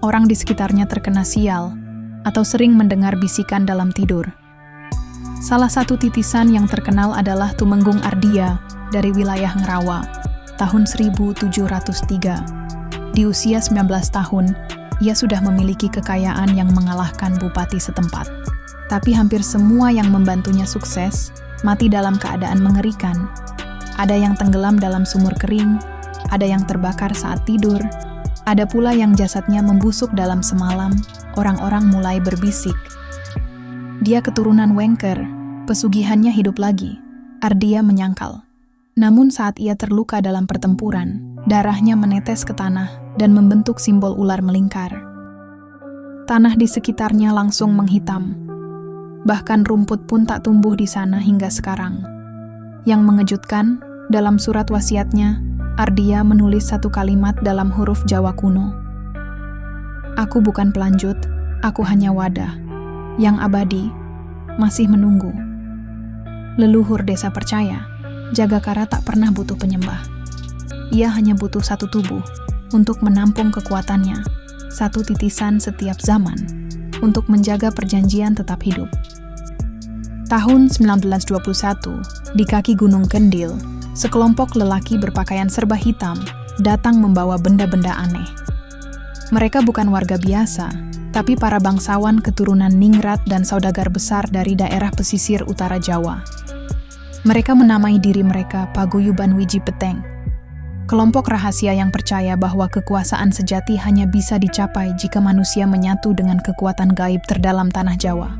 S1: orang di sekitarnya terkena sial, atau sering mendengar bisikan dalam tidur. Salah satu titisan yang terkenal adalah Tumenggung Ardia dari wilayah Ngerawa, tahun 1703. Di usia 19 tahun, ia sudah memiliki kekayaan yang mengalahkan bupati setempat. Tapi hampir semua yang membantunya sukses, mati dalam keadaan mengerikan. Ada yang tenggelam dalam sumur kering, ada yang terbakar saat tidur, ada pula yang jasadnya membusuk dalam semalam. Orang-orang mulai berbisik, dia keturunan Wengker, pesugihannya hidup lagi. Ardia menyangkal. Namun saat ia terluka dalam pertempuran, darahnya menetes ke tanah dan membentuk simbol ular melingkar. Tanah di sekitarnya langsung menghitam. Bahkan rumput pun tak tumbuh di sana hingga sekarang. Yang mengejutkan, dalam surat wasiatnya, Ardia menulis satu kalimat dalam huruf Jawa kuno. Aku bukan pelanjut, aku hanya wadah, yang abadi, masih menunggu. Leluhur desa percaya, Jagakara tak pernah butuh penyembah. Ia hanya butuh satu tubuh, untuk menampung kekuatannya, satu titisan setiap zaman, untuk menjaga perjanjian tetap hidup. Tahun 1921, di kaki Gunung Kendil, sekelompok lelaki berpakaian serba hitam datang membawa benda-benda aneh. Mereka bukan warga biasa, tapi para bangsawan keturunan Ningrat dan saudagar besar dari daerah pesisir utara Jawa. Mereka menamai diri mereka Paguyuban Wiji Peteng, kelompok rahasia yang percaya bahwa kekuasaan sejati hanya bisa dicapai jika manusia menyatu dengan kekuatan gaib terdalam tanah Jawa.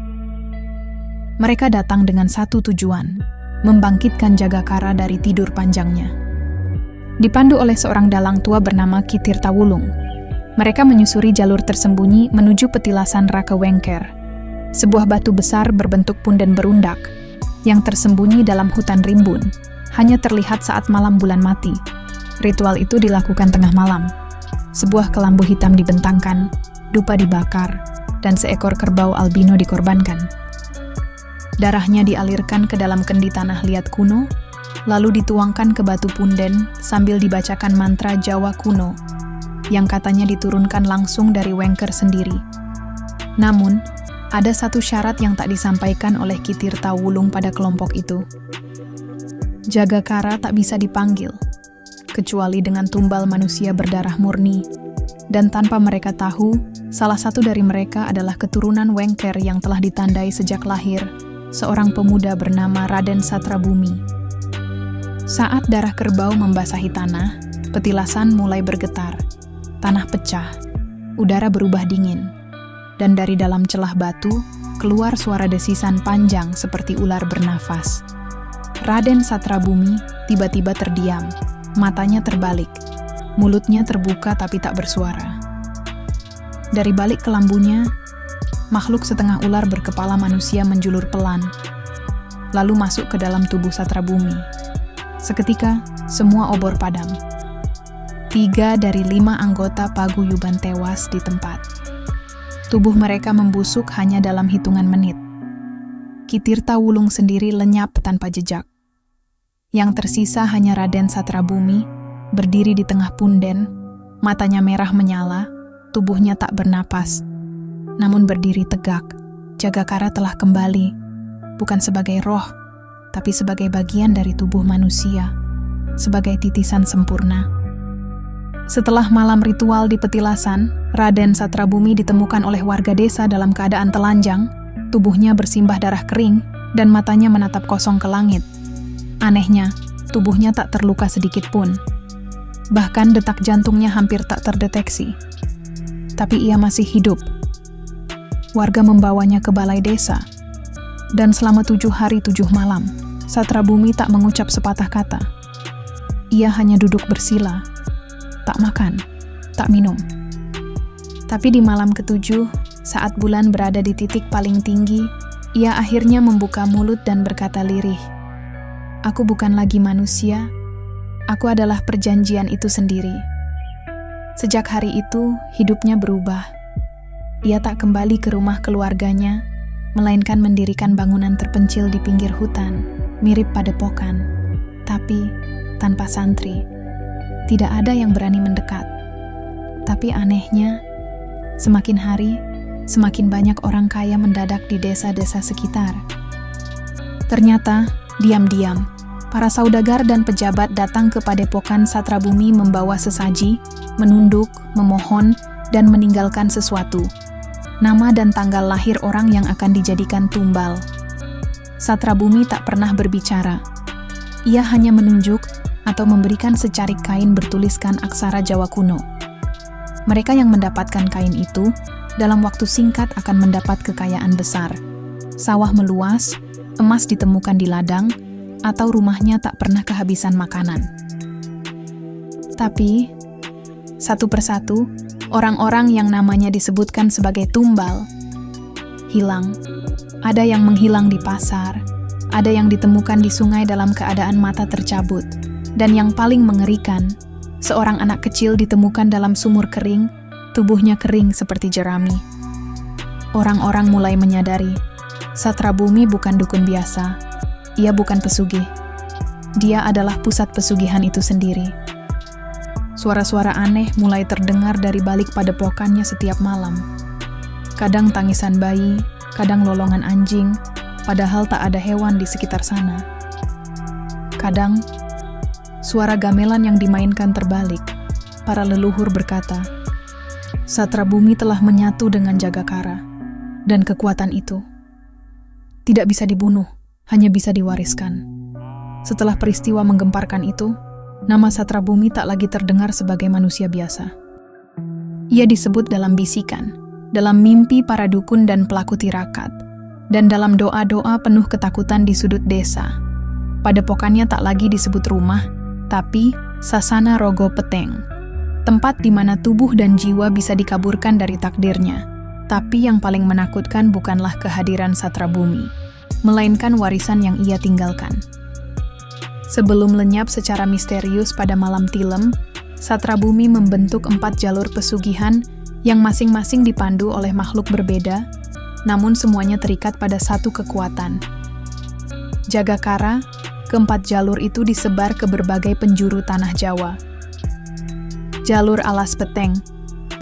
S1: Mereka datang dengan satu tujuan, membangkitkan Jagakara dari tidur panjangnya. Dipandu oleh seorang dalang tua bernama Kitirta Wulung, mereka menyusuri jalur tersembunyi menuju petilasan Rake Wengker, sebuah batu besar berbentuk punden berundak, yang tersembunyi dalam hutan rimbun, hanya terlihat saat malam bulan mati. Ritual itu dilakukan tengah malam. Sebuah kelambu hitam dibentangkan, dupa dibakar, dan seekor kerbau albino dikorbankan. Darahnya dialirkan ke dalam kendi tanah liat kuno, lalu dituangkan ke batu punden sambil dibacakan mantra Jawa kuno, yang katanya diturunkan langsung dari Wengker sendiri. Namun, ada satu syarat yang tak disampaikan oleh Kitirta Wulung pada kelompok itu. Jagakara tak bisa dipanggil, kecuali dengan tumbal manusia berdarah murni, dan tanpa mereka tahu, salah satu dari mereka adalah keturunan Wengker yang telah ditandai sejak lahir, seorang pemuda bernama Raden Satrabumi. Saat darah kerbau membasahi tanah, petilasan mulai bergetar. Tanah pecah, udara berubah dingin, dan dari dalam celah batu keluar suara desisan panjang seperti ular bernafas. Raden Satrabumi tiba-tiba terdiam, matanya terbalik, mulutnya terbuka tapi tak bersuara. Dari balik kelambunya, makhluk setengah ular berkepala manusia menjulur pelan, lalu masuk ke dalam tubuh Satrabumi. Seketika, semua obor padam. 3 dari 5 anggota paguyuban tewas di tempat. Tubuh mereka membusuk hanya dalam hitungan menit. Kitirta Wulung sendiri lenyap tanpa jejak. Yang tersisa hanya Raden Satrabumi, berdiri di tengah punden, matanya merah menyala, tubuhnya tak bernapas. Namun berdiri tegak, Jagakara telah kembali, bukan sebagai roh, tapi sebagai bagian dari tubuh manusia, sebagai titisan sempurna. Setelah malam ritual di petilasan, Raden Satrabumi ditemukan oleh warga desa dalam keadaan telanjang, tubuhnya bersimbah darah kering, dan matanya menatap kosong ke langit. Anehnya, tubuhnya tak terluka sedikit pun. Bahkan detak jantungnya hampir tak terdeteksi. Tapi ia masih hidup. Warga membawanya ke balai desa, dan selama 7 hari 7 malam, Satrabumi tak mengucap sepatah kata. Ia hanya duduk bersila, tak makan, tak minum. Tapi di malam ke-7, saat bulan berada di titik paling tinggi, ia akhirnya membuka mulut dan berkata lirih, "Aku bukan lagi manusia, aku adalah perjanjian itu sendiri." Sejak hari itu, hidupnya berubah. Ia tak kembali ke rumah keluarganya, melainkan mendirikan bangunan terpencil di pinggir hutan, mirip padepokan, tapi tanpa santri. Tidak ada yang berani mendekat. Tapi anehnya, semakin hari, semakin banyak orang kaya mendadak di desa-desa sekitar. Ternyata, diam-diam, para saudagar dan pejabat datang ke padepokan Satrabumi membawa sesaji, menunduk, memohon, dan meninggalkan sesuatu. Nama dan tanggal lahir orang yang akan dijadikan tumbal. Satrabumi tak pernah berbicara. Ia hanya menunjuk atau memberikan secarik kain bertuliskan aksara Jawa kuno. Mereka yang mendapatkan kain itu, dalam waktu singkat akan mendapat kekayaan besar. Sawah meluas, emas ditemukan di ladang, atau rumahnya tak pernah kehabisan makanan. Tapi, satu persatu, orang-orang yang namanya disebutkan sebagai tumbal hilang. Ada yang menghilang di pasar, ada yang ditemukan di sungai dalam keadaan mata tercabut. Dan yang paling mengerikan, seorang anak kecil ditemukan dalam sumur kering, tubuhnya kering seperti jerami. Orang-orang mulai menyadari, Satrabumi bukan dukun biasa, ia bukan pesugih. Dia adalah pusat pesugihan itu sendiri. Suara-suara aneh mulai terdengar dari balik padepokannya setiap malam. Kadang tangisan bayi, kadang lolongan anjing, padahal tak ada hewan di sekitar sana. Kadang, suara gamelan yang dimainkan terbalik. Para leluhur berkata, Satrabumi telah menyatu dengan Jagakara, dan kekuatan itu tidak bisa dibunuh, hanya bisa diwariskan. Setelah peristiwa menggemparkan itu, nama Satrabumi tak lagi terdengar sebagai manusia biasa. Ia disebut dalam bisikan, dalam mimpi para dukun dan pelaku tirakat, dan dalam doa-doa penuh ketakutan di sudut desa. Padepokannya tak lagi disebut rumah, tapi Sasana Rogo Peteng, tempat di mana tubuh dan jiwa bisa dikaburkan dari takdirnya. Tapi yang paling menakutkan bukanlah kehadiran Satrabumi, melainkan warisan yang ia tinggalkan. Sebelum lenyap secara misterius pada malam tilem, Satrabumi membentuk 4 jalur pesugihan yang masing-masing dipandu oleh makhluk berbeda, namun semuanya terikat pada satu kekuatan. Jagakara, keempat jalur itu disebar ke berbagai penjuru tanah Jawa. Jalur Alas Peteng,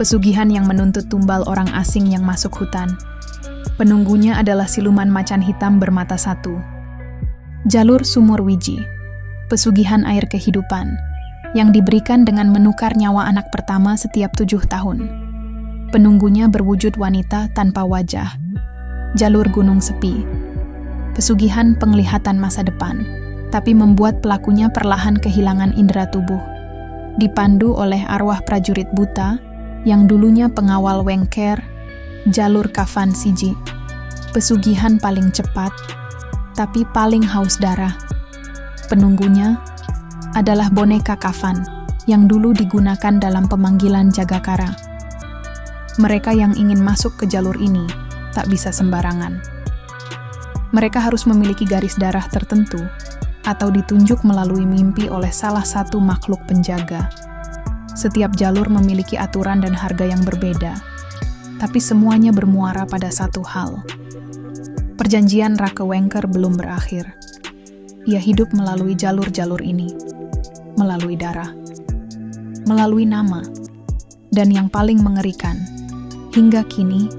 S1: pesugihan yang menuntut tumbal orang asing yang masuk hutan. Penunggunya adalah siluman macan hitam bermata satu. Jalur Sumur Wiji, pesugihan air kehidupan, yang diberikan dengan menukar nyawa anak pertama setiap 7 tahun. Penunggunya berwujud wanita tanpa wajah. Jalur Gunung Sepi, pesugihan penglihatan masa depan, tapi membuat pelakunya perlahan kehilangan indera tubuh. Dipandu oleh arwah prajurit buta, yang dulunya pengawal Wengker, jalur Kafan Siji, pesugihan paling cepat, tapi paling haus darah. Penunggunya adalah boneka Kafan yang dulu digunakan dalam pemanggilan Jagakara. Mereka yang ingin masuk ke jalur ini tak bisa sembarangan. Mereka harus memiliki garis darah tertentu atau ditunjuk melalui mimpi oleh salah satu makhluk penjaga. Setiap jalur memiliki aturan dan harga yang berbeda, tapi semuanya bermuara pada satu hal. Perjanjian Rake Wengker belum berakhir. Ia hidup melalui jalur-jalur ini, melalui darah, melalui nama, dan yang paling mengerikan, hingga kini,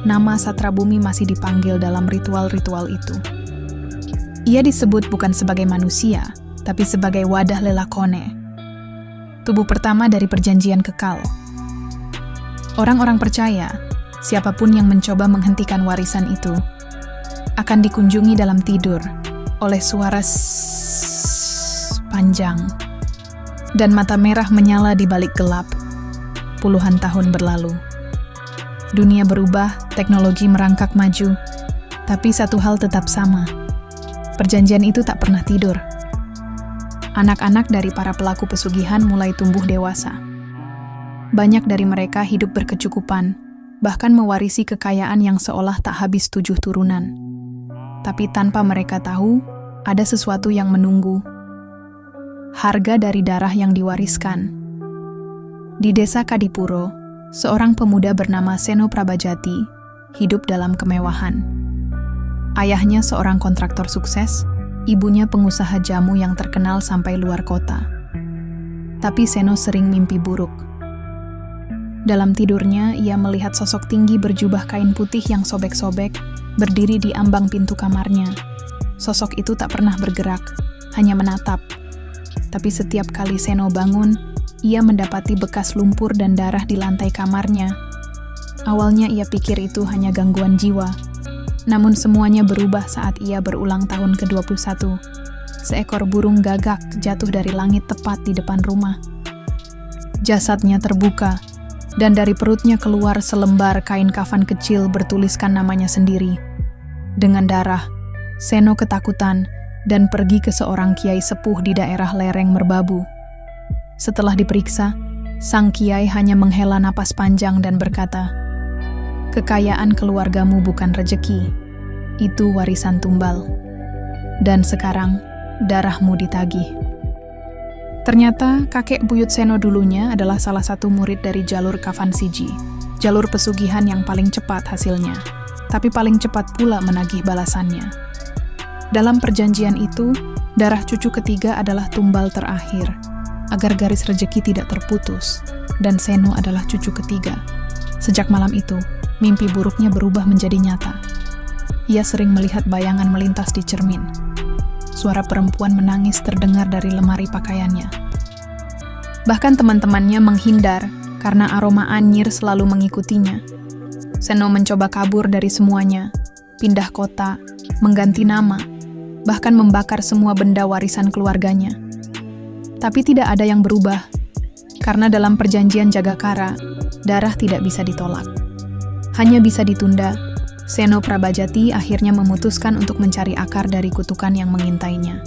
S1: nama Satrabumi masih dipanggil dalam ritual-ritual itu. Ia disebut bukan sebagai manusia, tapi sebagai wadah lelakone, tubuh pertama dari perjanjian kekal. Orang-orang percaya, siapapun yang mencoba menghentikan warisan itu akan dikunjungi dalam tidur oleh suara panjang, dan mata merah menyala di balik gelap. Puluhan tahun berlalu. Dunia berubah, teknologi merangkak maju, tapi satu hal tetap sama. Perjanjian itu tak pernah tidur. Anak-anak dari para pelaku pesugihan mulai tumbuh dewasa. Banyak dari mereka hidup berkecukupan, bahkan mewarisi kekayaan yang seolah tak habis 7 turunan. Tapi tanpa mereka tahu, ada sesuatu yang menunggu. Harga dari darah yang diwariskan. Di desa Kadipuro, seorang pemuda bernama Seno Prabajati hidup dalam kemewahan. Ayahnya seorang kontraktor sukses, ibunya pengusaha jamu yang terkenal sampai luar kota. Tapi Seno sering mimpi buruk. Dalam tidurnya, ia melihat sosok tinggi berjubah kain putih yang sobek-sobek berdiri di ambang pintu kamarnya. Sosok itu tak pernah bergerak, hanya menatap. Tapi setiap kali Seno bangun, ia mendapati bekas lumpur dan darah di lantai kamarnya. Awalnya ia pikir itu hanya gangguan jiwa. Namun semuanya berubah saat ia berulang tahun ke-21. Seekor burung gagak jatuh dari langit tepat di depan rumah. Jasadnya terbuka, dan dari perutnya keluar selembar kain kafan kecil bertuliskan namanya sendiri. Dengan darah, Seno ketakutan dan pergi ke seorang kiai sepuh di daerah lereng Merbabu. Setelah diperiksa, sang kiai hanya menghela napas panjang dan berkata, "Kekayaan keluargamu bukan rejeki, itu warisan tumbal. Dan sekarang, darahmu ditagih." Ternyata kakek buyut Seno dulunya adalah salah satu murid dari jalur Kafan Siji, jalur pesugihan yang paling cepat hasilnya, tapi paling cepat pula menagih balasannya. Dalam perjanjian itu, darah cucu ketiga adalah tumbal terakhir, agar garis rejeki tidak terputus, dan Seno adalah cucu ketiga. Sejak malam itu, mimpi buruknya berubah menjadi nyata. Ia sering melihat bayangan melintas di cermin. Suara perempuan menangis terdengar dari lemari pakaiannya. Bahkan teman-temannya menghindar karena aroma anyir selalu mengikutinya. Seno mencoba kabur dari semuanya, pindah kota, mengganti nama, bahkan membakar semua benda warisan keluarganya. Tapi tidak ada yang berubah, karena dalam perjanjian Jagakara, darah tidak bisa ditolak. Hanya bisa ditunda. Seno Prabajati akhirnya memutuskan untuk mencari akar dari kutukan yang mengintainya.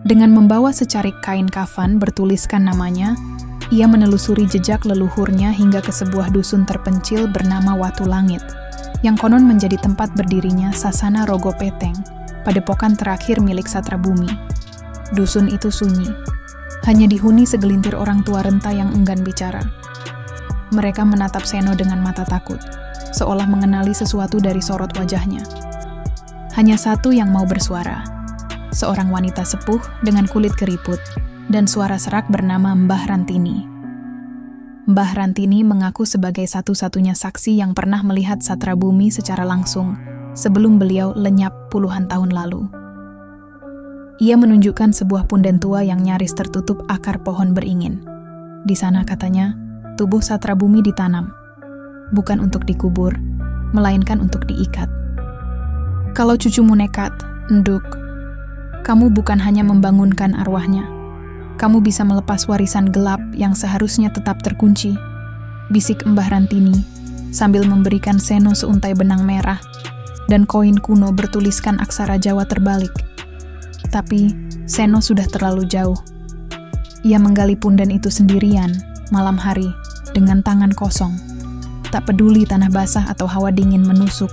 S1: Dengan membawa secarik kain kafan bertuliskan namanya, ia menelusuri jejak leluhurnya hingga ke sebuah dusun terpencil bernama Watu Langit, yang konon menjadi tempat berdirinya Sasana Rogo Peteng, padepokan terakhir milik Satrabumi. Dusun itu sunyi, hanya dihuni segelintir orang tua renta yang enggan bicara. Mereka menatap Seno dengan mata takut, seolah mengenali sesuatu dari sorot wajahnya. Hanya satu yang mau bersuara, seorang wanita sepuh dengan kulit keriput dan suara serak bernama Mbah Rantini. Mbah Rantini mengaku sebagai satu-satunya saksi yang pernah melihat Satrabumi secara langsung sebelum beliau lenyap puluhan tahun lalu. Ia menunjukkan sebuah punden tua yang nyaris tertutup akar pohon beringin. Di sana, katanya, tubuh Satrabumi ditanam, bukan untuk dikubur, melainkan untuk diikat. Kalau cucumu nekat, enduk, kamu bukan hanya membangunkan arwahnya, kamu bisa melepas warisan gelap yang seharusnya tetap terkunci, bisik Mbah Rantini sambil memberikan Seno seuntai benang merah dan koin kuno bertuliskan aksara Jawa terbalik. Tapi Seno sudah terlalu jauh. Ia menggali punden itu sendirian, malam hari, dengan tangan kosong. Tak peduli tanah basah atau hawa dingin menusuk,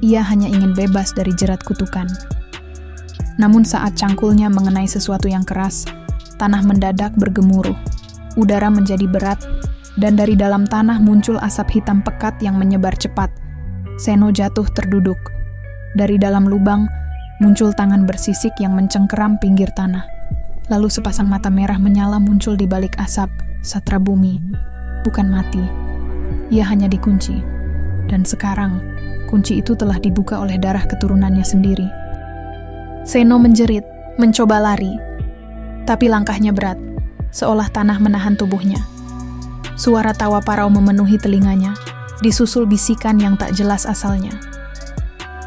S1: ia hanya ingin bebas dari jerat kutukan. Namun saat cangkulnya mengenai sesuatu yang keras, tanah mendadak bergemuruh, udara menjadi berat, dan dari dalam tanah muncul asap hitam pekat yang menyebar cepat. Seno jatuh terduduk. Dari dalam lubang, muncul tangan bersisik yang mencengkeram pinggir tanah. Lalu sepasang mata merah menyala muncul di balik asap, satra bumi. Bukan mati, ia hanya dikunci. Dan sekarang, kunci itu telah dibuka oleh darah keturunannya sendiri. Seno menjerit, mencoba lari. Tapi langkahnya berat, seolah tanah menahan tubuhnya. Suara tawa parau memenuhi telinganya, disusul bisikan yang tak jelas asalnya.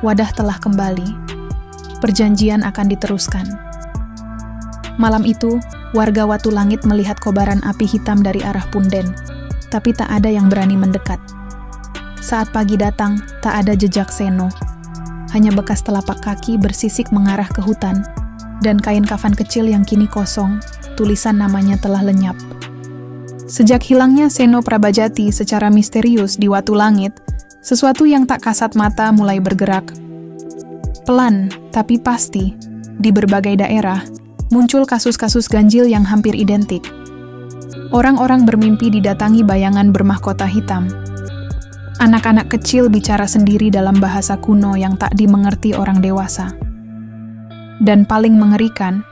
S1: Wadah telah kembali. Perjanjian akan diteruskan. Malam itu, warga Watu Langit melihat kobaran api hitam dari arah punden, tapi tak ada yang berani mendekat. Saat pagi datang, tak ada jejak Seno. Hanya bekas telapak kaki bersisik mengarah ke hutan, dan kain kafan kecil yang kini kosong, tulisan namanya telah lenyap. Sejak hilangnya Seno Prabajati secara misterius di Watu Langit, sesuatu yang tak kasat mata mulai bergerak. Pelan, tapi pasti, di berbagai daerah, muncul kasus-kasus ganjil yang hampir identik. Orang-orang bermimpi didatangi bayangan bermahkota hitam. Anak-anak kecil bicara sendiri dalam bahasa kuno yang tak dimengerti orang dewasa. Dan paling mengerikan,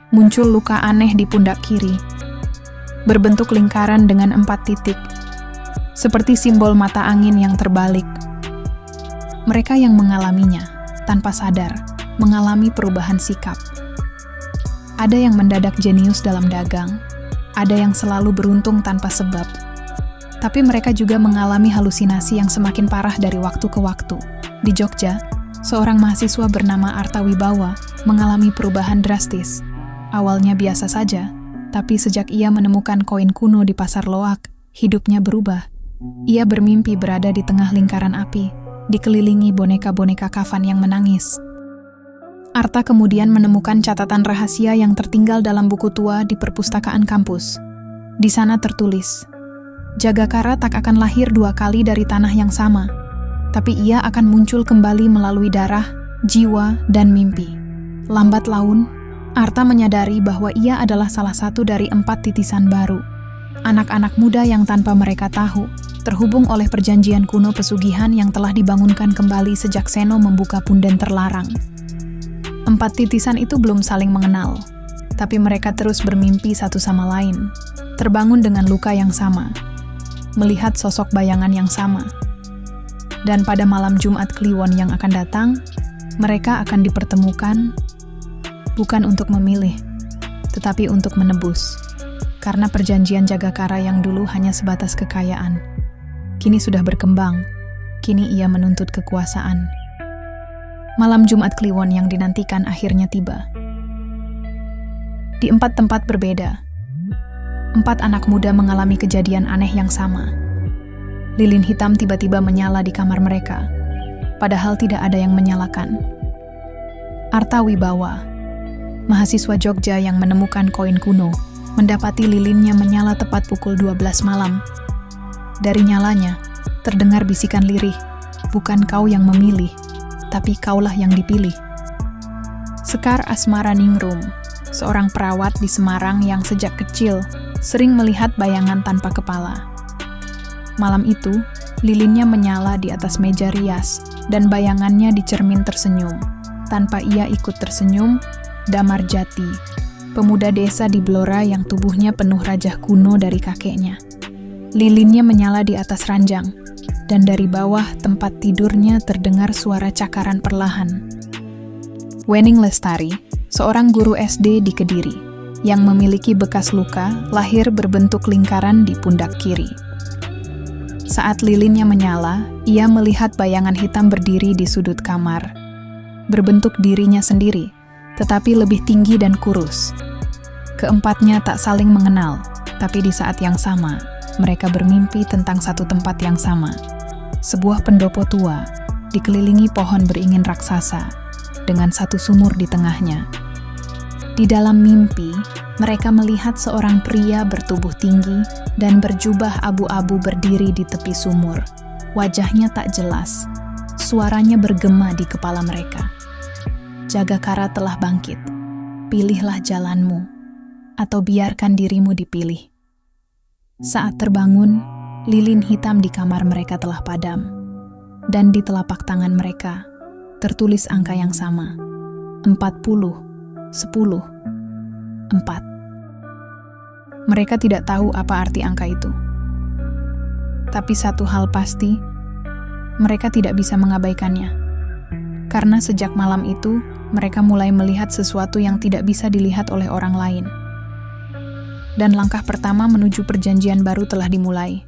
S1: muncul luka aneh di pundak kiri. Berbentuk lingkaran dengan 4 titik. Seperti simbol mata angin yang terbalik. Mereka yang mengalaminya, tanpa sadar, mengalami perubahan sikap. Ada yang mendadak jenius dalam dagang, ada yang selalu beruntung tanpa sebab. Tapi mereka juga mengalami halusinasi yang semakin parah dari waktu ke waktu. Di Jogja, seorang mahasiswa bernama Arta Wibawa mengalami perubahan drastis. Awalnya biasa saja, tapi sejak ia menemukan koin kuno di Pasar Loak, hidupnya berubah. Ia bermimpi berada di tengah lingkaran api, dikelilingi boneka-boneka kafan yang menangis. Arta kemudian menemukan catatan rahasia yang tertinggal dalam buku tua di perpustakaan kampus. Di sana tertulis, Jagakara tak akan lahir 2 kali dari tanah yang sama, tapi ia akan muncul kembali melalui darah, jiwa, dan mimpi. Lambat laun, Arta menyadari bahwa ia adalah salah satu dari 4 titisan baru. Anak-anak muda yang tanpa mereka tahu, terhubung oleh perjanjian kuno pesugihan yang telah dibangunkan kembali sejak Seno membuka punden terlarang. 4 titisan itu belum saling mengenal, tapi mereka terus bermimpi satu sama lain, terbangun dengan luka yang sama, melihat sosok bayangan yang sama. Dan pada malam Jumat Kliwon yang akan datang, mereka akan dipertemukan, bukan untuk memilih, tetapi untuk menebus. Karena perjanjian Jagakara yang dulu hanya sebatas kekayaan, kini sudah berkembang, kini ia menuntut kekuasaan. Malam Jumat Kliwon yang dinantikan akhirnya tiba. Di 4 tempat berbeda, 4 anak muda mengalami kejadian aneh yang sama. Lilin hitam tiba-tiba menyala di kamar mereka, padahal tidak ada yang menyalakan. Arta Wibawa, mahasiswa Jogja yang menemukan koin kuno, mendapati lilinnya menyala tepat pukul 12 malam. Dari nyalanya, terdengar bisikan lirih, bukan kau yang memilih, tapi kaulah yang dipilih. Sekar Asmaraningrum, seorang perawat di Semarang yang sejak kecil sering melihat bayangan tanpa kepala. Malam itu, lilinnya menyala di atas meja rias dan bayangannya di cermin tersenyum. Tanpa ia ikut tersenyum, Damar Jati, pemuda desa di Blora yang tubuhnya penuh rajah kuno dari kakeknya. Lilinnya menyala di atas ranjang, dan dari bawah tempat tidurnya terdengar suara cakaran perlahan. Wening Lestari, seorang guru SD di Kediri, yang memiliki bekas luka lahir berbentuk lingkaran di pundak kiri. Saat lilinnya menyala, ia melihat bayangan hitam berdiri di sudut kamar. Berbentuk dirinya sendiri, tetapi lebih tinggi dan kurus. Keempatnya tak saling mengenal, tapi di saat yang sama, mereka bermimpi tentang satu tempat yang sama. Sebuah pendopo tua, dikelilingi pohon beringin raksasa, dengan satu sumur di tengahnya. Di dalam mimpi, mereka melihat seorang pria bertubuh tinggi dan berjubah abu-abu berdiri di tepi sumur. Wajahnya tak jelas, suaranya bergema di kepala mereka. Jagakara telah bangkit, pilihlah jalanmu, atau biarkan dirimu dipilih. Saat terbangun, lilin hitam di kamar mereka telah padam, dan di telapak tangan mereka tertulis angka yang sama, 40, 10, 4. Mereka tidak tahu apa arti angka itu. Tapi satu hal pasti, mereka tidak bisa mengabaikannya. Karena sejak malam itu, mereka mulai melihat sesuatu yang tidak bisa dilihat oleh orang lain. Dan langkah pertama menuju perjanjian baru telah dimulai.